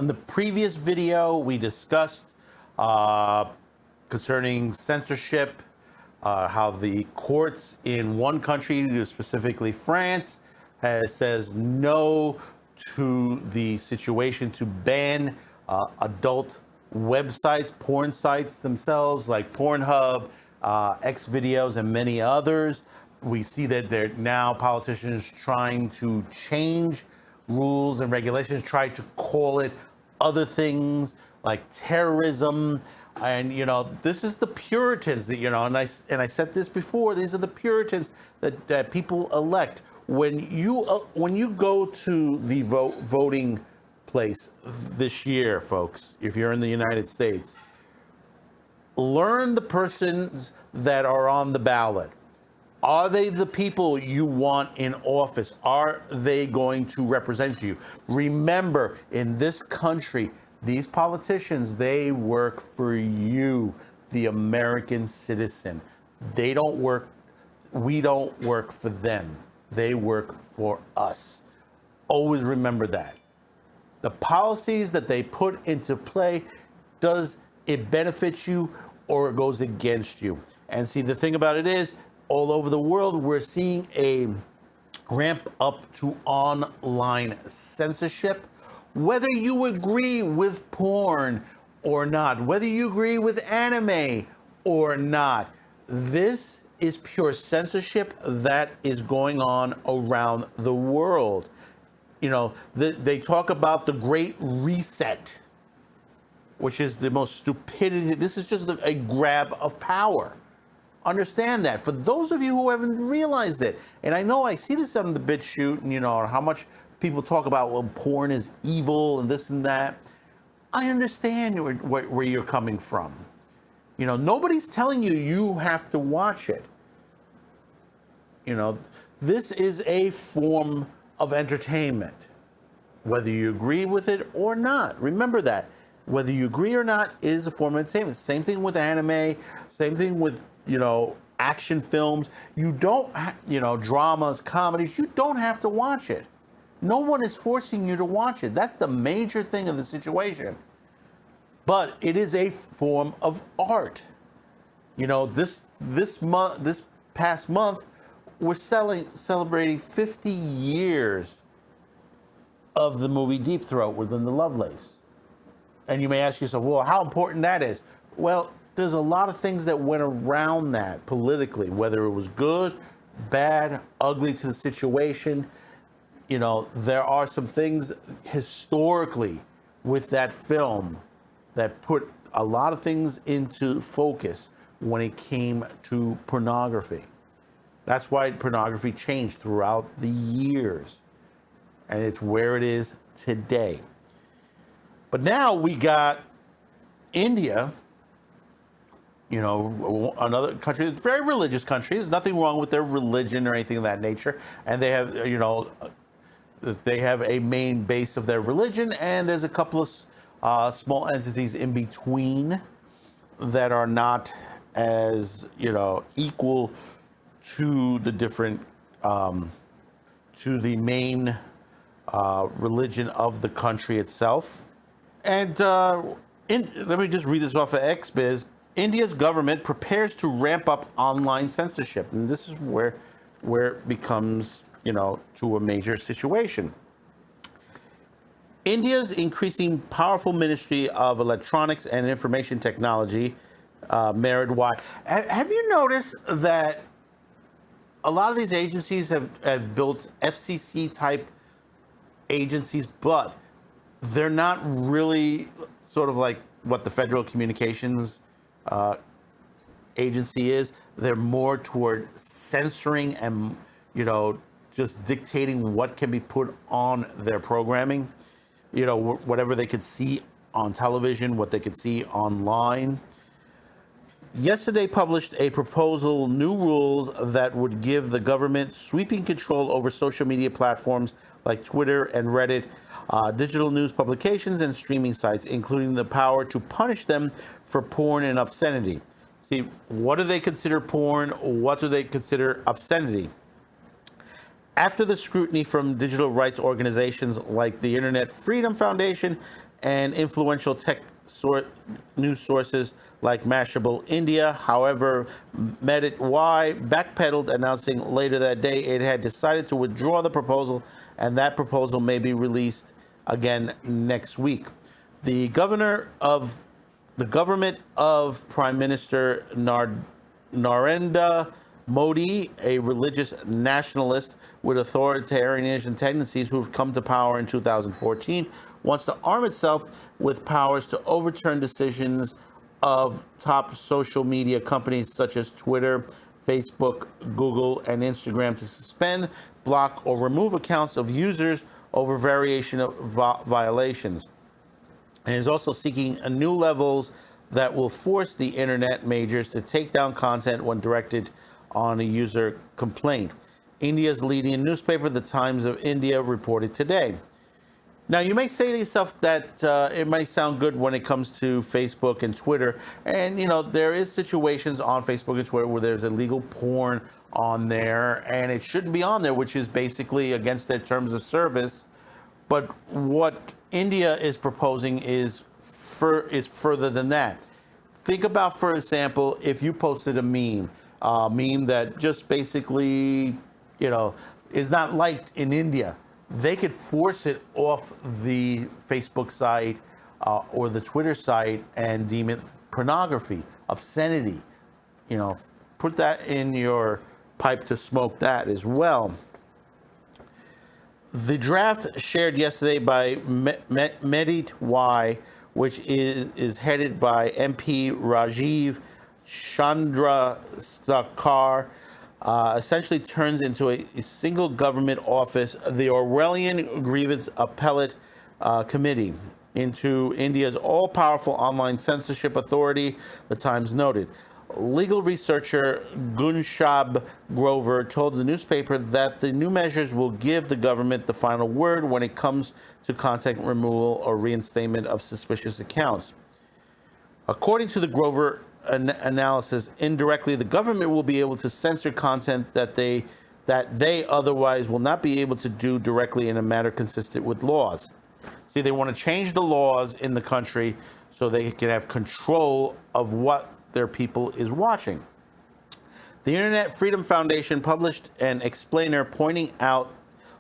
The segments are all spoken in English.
in the previous video, we discussed concerning censorship, how the courts in one country, specifically France, says no to the situation to ban adult websites, porn sites themselves, like Pornhub, X videos, and many others. We see that they're now politicians trying to change rules and regulations, try to call it other things like terrorism. And this is the Puritans that, and I said this before, these are the Puritans that people elect. When you go to the voting place this year, folks, if you're in the United States, learn the persons that are on the ballot. Are they the people you want in office? Are they going to represent you? Remember, in this country, these politicians, they work for you, the American citizen. We don't work for them. They work for us. Always remember that. The policies that they put into play, does it benefit you or it goes against you? And see, the thing about it is, all over the world, we're seeing a ramp up to online censorship. Whether you agree with porn or not, whether you agree with anime or not, this is pure censorship that is going on around the world. They talk about the Great Reset, which is the most stupidity. This is just a grab of power. Understand that. For those of you who haven't realized it, and I know I see this on the BitChute, and how much people talk about, well, porn is evil and this and that. I understand where you're coming from. Nobody's telling you have to watch it. This is a form of entertainment, whether you agree with it or not. Remember that. Whether you agree or not is a form of entertainment. Same thing with anime, same thing with action films. You don't, dramas, comedies, you don't have to watch it. No one is forcing you to watch it. That's the major thing of the situation. But it is a form of art. This past month, we're celebrating 50 years of the movie Deep Throat with Linda Lovelace. And you may ask yourself, well, how important that is? Well, there's a lot of things that went around that politically, whether it was good, bad, ugly to the situation. There are some things historically with that film that put a lot of things into focus when it came to pornography. That's why pornography changed throughout the years, and it's where it is today. But now we got India, another country, a very religious country. There's nothing wrong with their religion or anything of that nature. And they have, they have a main base of their religion, and there's a couple of small entities in between that are not as, equal to the different, to the main religion of the country itself. And let me just read this off of XBiz. India's government prepares to ramp up online censorship. And this is where it becomes, to a major situation. India's increasing powerful Ministry of Electronics and Information Technology, Meridwai. Have you noticed that a lot of these agencies have built FCC-type agencies, but they're not really sort of like what the Federal Communications Agency is. They're more toward censoring and, just dictating what can be put on their programming. Whatever they could see on television, what they could see online. Yesterday published a proposal, new rules that would give the government sweeping control over social media platforms like Twitter and Reddit, digital news publications and streaming sites, including the power to punish them for porn and obscenity. See, what do they consider porn? What do they consider obscenity? After the scrutiny from digital rights organizations like the Internet Freedom Foundation and influential news sources like Mashable India. However, Medit Y backpedaled, announcing later that day it had decided to withdraw the proposal, and that proposal may be released again next week. The government of Prime Minister Narendra Modi, a religious nationalist with authoritarian tendencies who've come to power in 2014, wants to arm itself with powers to overturn decisions of top social media companies such as Twitter, Facebook, Google, and Instagram to suspend, block, or remove accounts of users over variation of violations. And is also seeking new levels that will force the internet majors to take down content when directed on a user complaint. India's leading newspaper, The Times of India, reported today. Now, you may say to yourself that it might sound good when it comes to Facebook and Twitter. And, there is situations on Facebook and Twitter where there's illegal porn on there, and it shouldn't be on there, which is basically against their terms of service. But what India is proposing is further than that. Think about, for example, if you posted a meme that just basically, is not liked in India. They could force it off the Facebook site or the Twitter site and deem it pornography, obscenity. Put that in your pipe to smoke that as well. The draft shared yesterday by Medit Y, which is headed by MP Rajiv Chandrasekhar, essentially turns into a single government office, the Orwellian Grievance Appellate Committee, into India's all-powerful online censorship authority, the Times noted. Legal researcher Gunshab Grover told the newspaper that the new measures will give the government the final word when it comes to content removal or reinstatement of suspicious accounts. According to the Grover analysis, indirectly, the government will be able to censor content that they otherwise will not be able to do directly in a manner consistent with laws. See, they want to change the laws in the country so they can have control of what their people is watching. The Internet Freedom Foundation published an explainer pointing out,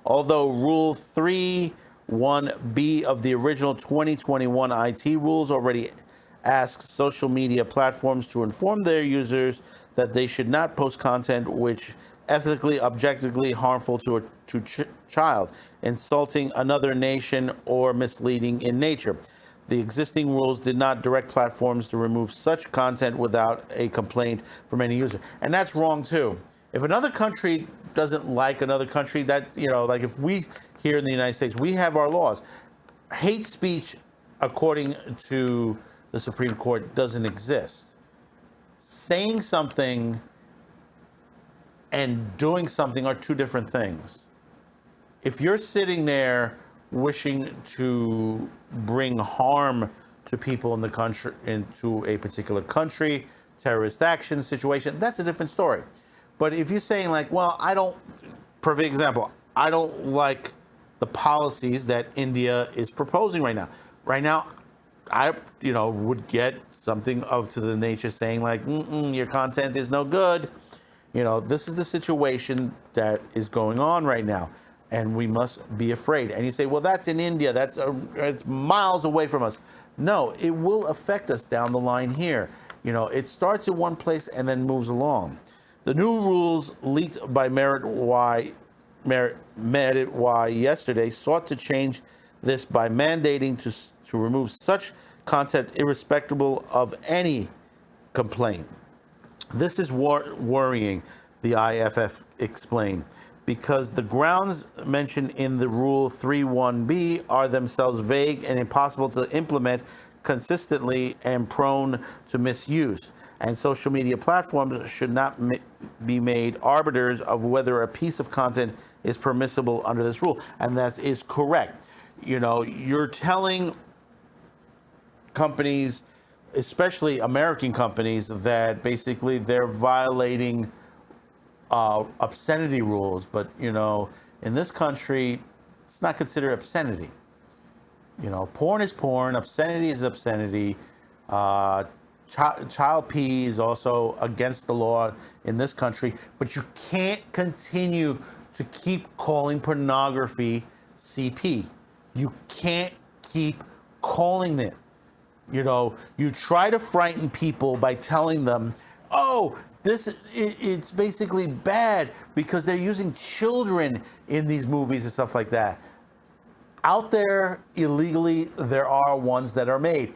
although Rule 3.1b of the original 2021 IT rules already asks social media platforms to inform their users that they should not post content which ethically, objectively harmful to a child, insulting another nation, or misleading in nature. The existing rules did not direct platforms to remove such content without a complaint from any user. And that's wrong too. If another country doesn't like another country, that, like if we here in the United States, we have our laws. Hate speech, according to the Supreme Court, doesn't exist. Saying something and doing something are two different things. If you're sitting there wishing to bring harm to people in the country, into a particular country, terrorist action situation, that's a different story. But if you're saying like, well, perfect example, I don't like the policies that India is proposing right now. Right now, I, would get something to the nature saying like, your content is no good. This is the situation that is going on right now, and we must be afraid. And you say, well, that's in India. It's miles away from us. No, it will affect us down the line here. It starts in one place and then moves along. The new rules leaked by Medit Y yesterday sought to change this by mandating to remove such content irrespective of any complaint. This is worrying, the IFF explained, because the grounds mentioned in the Rule 3.1b are themselves vague and impossible to implement consistently and prone to misuse. And social media platforms should not be made arbiters of whether a piece of content is permissible under this rule. And that is correct. You're telling companies, especially American companies, that basically they're violating obscenity rules. But, in this country, it's not considered obscenity. Porn is porn, obscenity is obscenity. Uh, child P is also against the law in this country, but you can't continue to keep calling pornography CP. You can't keep calling it. You try to frighten people by telling them, oh, it's basically bad because they're using children in these movies and stuff like that. Out there illegally, there are ones that are made.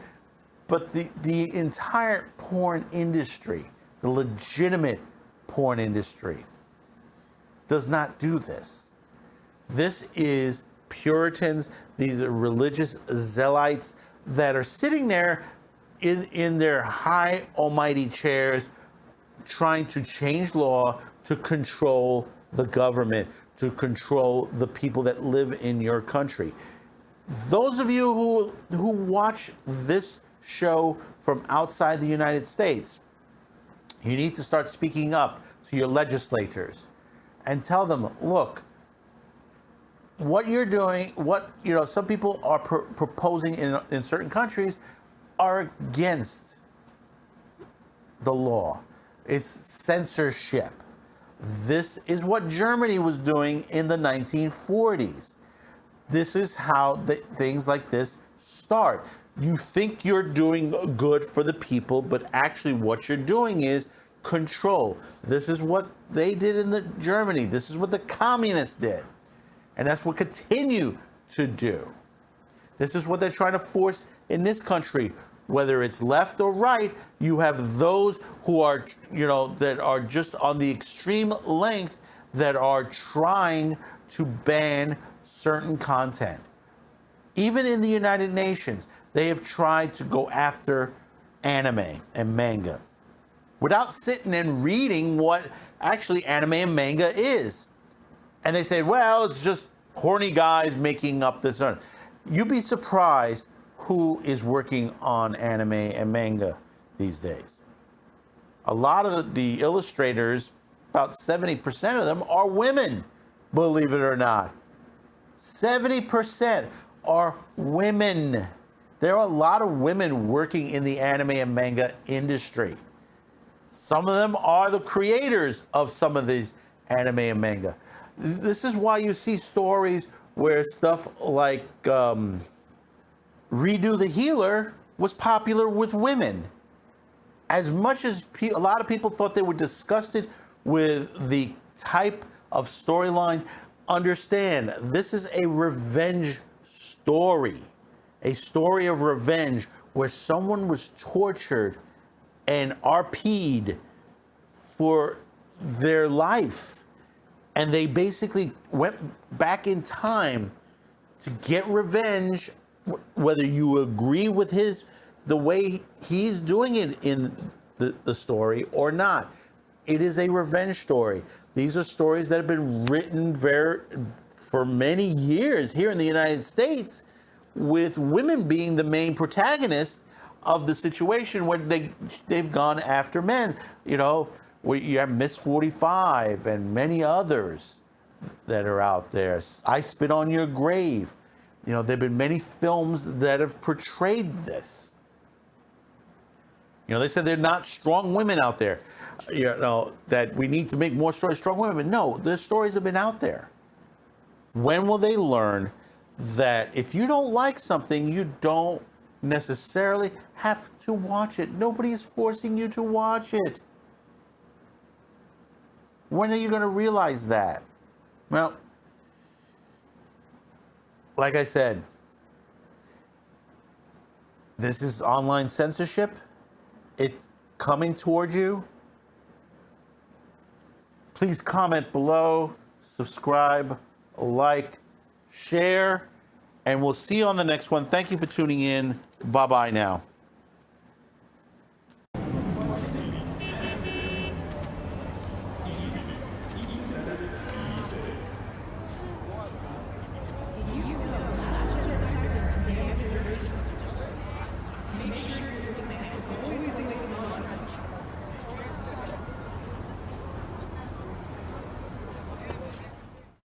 But the entire porn industry, the legitimate porn industry, does not do this. This is Puritans, these are religious zealots that are sitting there in their high almighty chairs trying to change law to control the government, to control the people that live in your country. Those of you who watch this show from outside the United States, you need to start speaking up to your legislators and tell them, look, what you're doing, some people are proposing in certain countries are against the law. It's censorship. This is what Germany was doing in the 1940s. This is how things like this start. You think you're doing good for the people, but actually what you're doing is control. This is what they did in Germany. This is what the communists did. And that's what continue to do. This is what they're trying to force in this country. Whether it's left or right, you have those who are, that are just on the extreme length that are trying to ban certain content. Even in the United Nations, they have tried to go after anime and manga without sitting and reading what actually anime and manga is. And they say, well, it's just horny guys making up this. You'd be surprised who is working on anime and manga these days. A lot of the illustrators, about 70% of them are women, believe it or not. 70% are women. There are a lot of women working in the anime and manga industry. Some of them are the creators of some of these anime and manga. This is why you see stories where stuff like Redo the Healer was popular with women. As much as a lot of people thought they were disgusted with the type of storyline, understand this is a revenge story. A story of revenge where someone was tortured and RP'd for their life. And they basically went back in time to get revenge, whether you agree with the way he's doing it in the story or not. It is a revenge story. These are stories that have been written for many years here in the United States, with women being the main protagonists of the situation where they've gone after men. You have Miss 45 and many others that are out there. I Spit on Your Grave. There have been many films that have portrayed this. They said they're not strong women out there. That we need to make more stories, strong women. But no, the stories have been out there. When will they learn that if you don't like something, you don't necessarily have to watch it? Nobody is forcing you to watch it. When are you going to realize that? Well, like I said, this is online censorship. It's coming towards you. Please comment below, subscribe, like, share, and we'll see you on the next one. Thank you for tuning in. Bye-bye now.